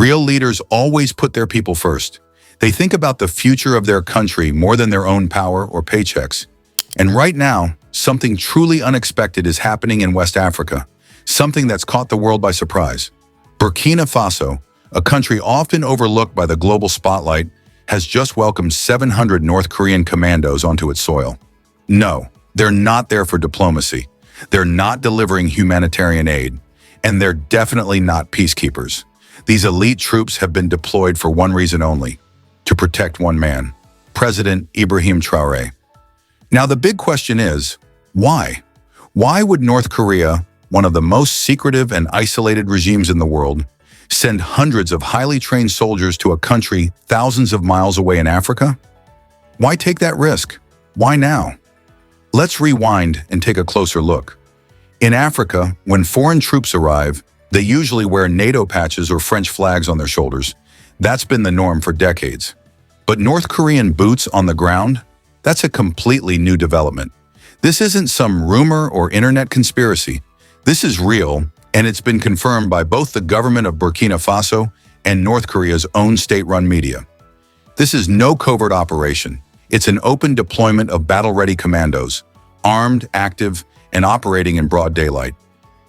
Real leaders always put their people first. They think about the future of their country more than their own power or paychecks. And right now, something truly unexpected is happening in West Africa, something that's caught the world by surprise. Burkina Faso, a country often overlooked by the global spotlight, has just welcomed 700 North Korean commandos onto its soil. No, they're not there for diplomacy. They're not delivering humanitarian aid. And they're definitely not peacekeepers. These elite troops have been deployed for one reason only: to protect one man, President Ibrahim Traoré. Now the big question is, why? Why would North Korea, one of the most secretive and isolated regimes in the world, send hundreds of highly trained soldiers to a country thousands of miles away in Africa? Why take that risk? Why now? Let's rewind and take a closer look. In Africa, when foreign troops arrive, they usually wear NATO patches or French flags on their shoulders. That's been the norm for decades. But North Korean boots on the ground? That's a completely new development. This isn't some rumor or internet conspiracy. This is real, and it's been confirmed by both the government of Burkina Faso and North Korea's own state-run media. This is no covert operation. It's an open deployment of battle-ready commandos, armed, active, and operating in broad daylight.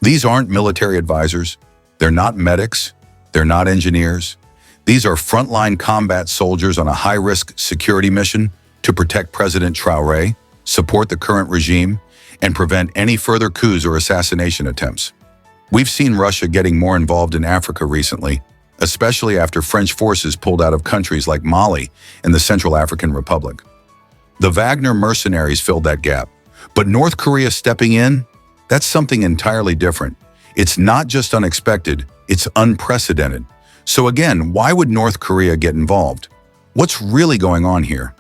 These aren't military advisors. They're not medics. They're not engineers. These are frontline combat soldiers on a high-risk security mission to protect President Traoré, support the current regime, and prevent any further coups or assassination attempts. We've seen Russia getting more involved in Africa recently, especially after French forces pulled out of countries like Mali and the Central African Republic. The Wagner mercenaries filled that gap. But North Korea stepping in? That's something entirely different. It's not just unexpected, it's unprecedented. So again, why would North Korea get involved? What's really going on here?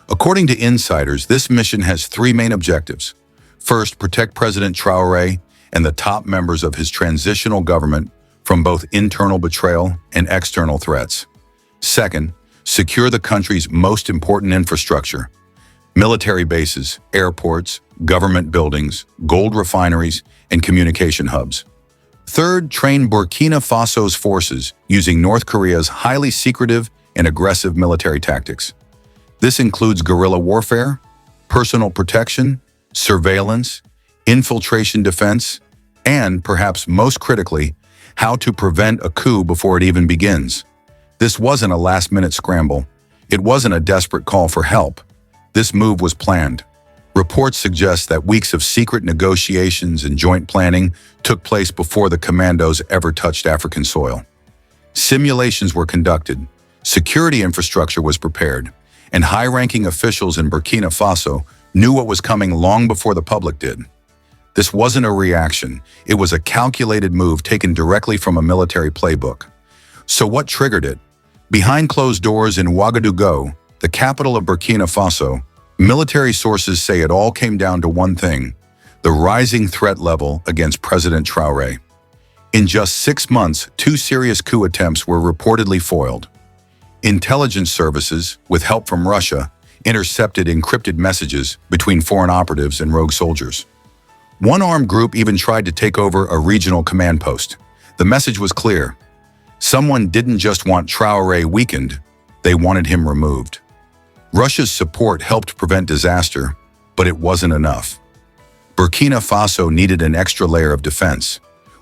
According to insiders, this mission has three main objectives. First, protect President Traoré and the top members of his transitional government from both internal betrayal and external threats. Second, secure the country's most important infrastructure: military bases, airports, government buildings, gold refineries, and communication hubs. Third, train Burkina Faso's forces using North Korea's highly secretive and aggressive military tactics. This includes guerrilla warfare, personal protection, surveillance, infiltration defense, and, perhaps most critically, how to prevent a coup before it even begins. This wasn't a last-minute scramble. It wasn't a desperate call for help. This move was planned. Reports suggest that weeks of secret negotiations and joint planning took place before the commandos ever touched African soil. Simulations were conducted, security infrastructure was prepared, and high-ranking officials in Burkina Faso knew what was coming long before the public did. This wasn't a reaction. It was a calculated move taken directly from a military playbook. So what triggered it? Behind closed doors in Ouagadougou, the capital of Burkina Faso, military sources say it all came down to one thing: the rising threat level against President Traoré. In just 6 months, 2 serious coup attempts were reportedly foiled. Intelligence services, with help from Russia, intercepted encrypted messages between foreign operatives and rogue soldiers. One armed group even tried to take over a regional command post. The message was clear: someone didn't just want Traoré weakened, they wanted him removed. Russia's support helped prevent disaster, but it wasn't enough. Burkina Faso needed an extra layer of defense,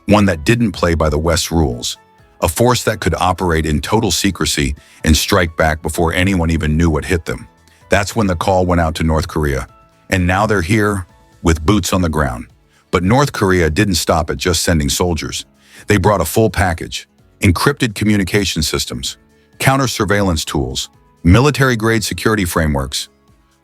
one that didn't play by the West's rules, a force that could operate in total secrecy and strike back before anyone even knew what hit them. That's when the call went out to North Korea. And now they're here, with boots on the ground. But North Korea didn't stop at just sending soldiers. They brought a full package: encrypted communication systems, counter-surveillance tools, military-grade security frameworks.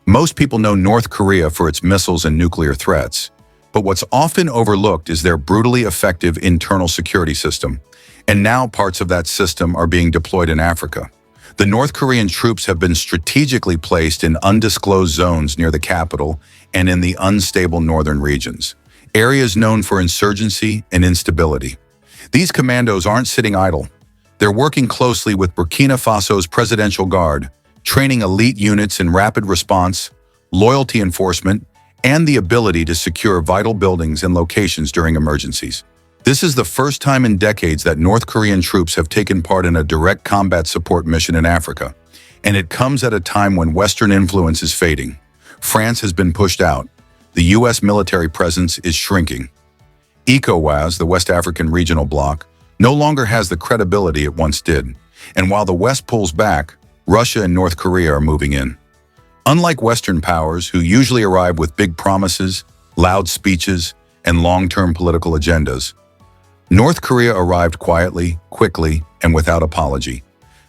Most people know North Korea for its missiles and nuclear threats, but what's often overlooked is their brutally effective internal security system. And now parts of that system are being deployed in Africa. The North Korean troops have been strategically placed in undisclosed zones near the capital and in the unstable northern regions, areas known for insurgency and instability. These commandos aren't sitting idle. They're working closely with Burkina Faso's Presidential Guard, training elite units in rapid response, loyalty enforcement, and the ability to secure vital buildings and locations during emergencies. This is the first time in decades that North Korean troops have taken part in a direct combat support mission in Africa, and it comes at a time when Western influence is fading. France has been pushed out. The U.S. military presence is shrinking. ECOWAS, the West African regional bloc, no longer has the credibility it once did, and while the West pulls back, Russia and North Korea are moving in. Unlike Western powers, who usually arrive with big promises, loud speeches, and long-term political agendas, North Korea arrived quietly, quickly, and without apology.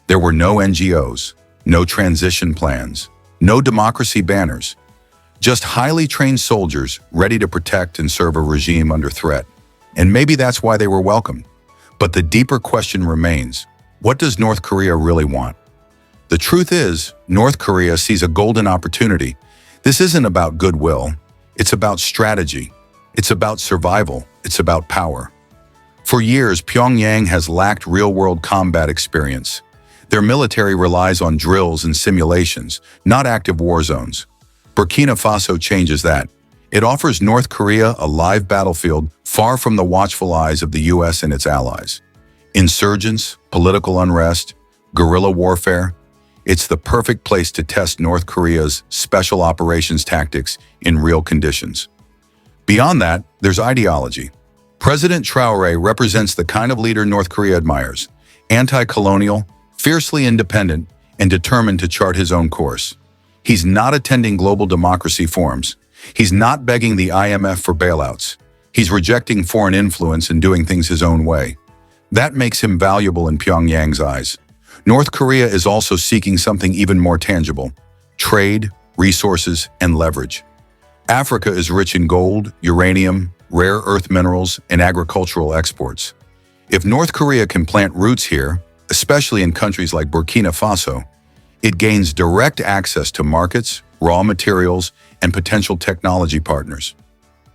There were no NGOs, no transition plans, no democracy banners, just highly trained soldiers ready to protect and serve a regime under threat. And maybe that's why they were welcomed. But the deeper question remains, what does North Korea really want? The truth is, North Korea sees a golden opportunity. This isn't about goodwill. It's about strategy. It's about survival. It's about power. For years, Pyongyang has lacked real-world combat experience. Their military relies on drills and simulations, not active war zones. Burkina Faso changes that. It offers North Korea a live battlefield far from the watchful eyes of the U.S. and its allies. Insurgents, political unrest, guerrilla warfare. It's the perfect place to test North Korea's special operations tactics in real conditions. Beyond that, there's ideology. President Traoré represents the kind of leader North Korea admires: anti-colonial, fiercely independent, and determined to chart his own course. He's not attending global democracy forums. He's not begging the IMF for bailouts. He's rejecting foreign influence and doing things his own way. That makes him valuable in Pyongyang's eyes. North Korea is also seeking something even more tangible: trade, resources, and leverage. Africa is rich in gold, uranium, rare earth minerals, and agricultural exports. If North Korea can plant roots here, especially in countries like Burkina Faso, it gains direct access to markets, raw materials, and potential technology partners.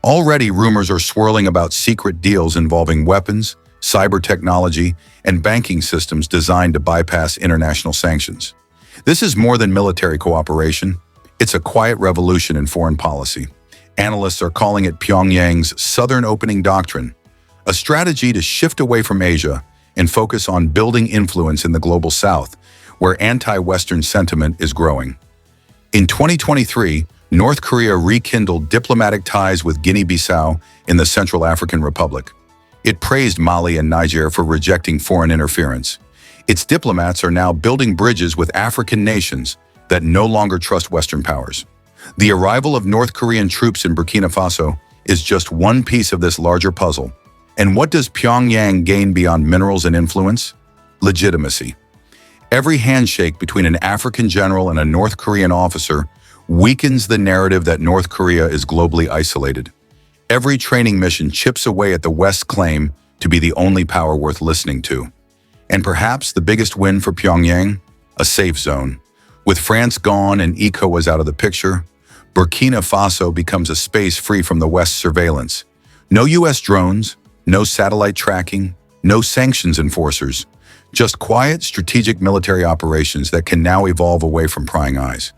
Already, rumors are swirling about secret deals involving weapons, cyber technology, and banking systems designed to bypass international sanctions. This is more than military cooperation. It's a quiet revolution in foreign policy. Analysts are calling it Pyongyang's Southern Opening Doctrine, a strategy to shift away from Asia and focus on building influence in the global South, where anti-Western sentiment is growing. In 2023, North Korea rekindled diplomatic ties with Guinea-Bissau in the Central African Republic. It praised Mali and Niger for rejecting foreign interference. Its diplomats are now building bridges with African nations that no longer trust Western powers. The arrival of North Korean troops in Burkina Faso is just one piece of this larger puzzle. And what does Pyongyang gain beyond minerals and influence? Legitimacy. Every handshake between an African general and a North Korean officer weakens the narrative that North Korea is globally isolated. Every training mission chips away at the West's claim to be the only power worth listening to. And perhaps the biggest win for Pyongyang? A safe zone. With France gone and ECOWAS out of the picture, Burkina Faso becomes a space free from the West's surveillance. No U.S. drones, no satellite tracking, no sanctions enforcers, just quiet, strategic military operations that can now evolve away from prying eyes.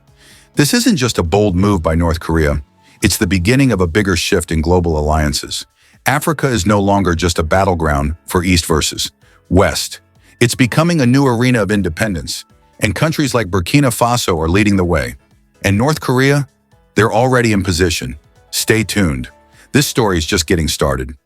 This isn't just a bold move by North Korea. It's the beginning of a bigger shift in global alliances. Africa is no longer just a battleground for East versus West. It's becoming a new arena of independence, and countries like Burkina Faso are leading the way. And North Korea? They're already in position. Stay tuned. This story is just getting started.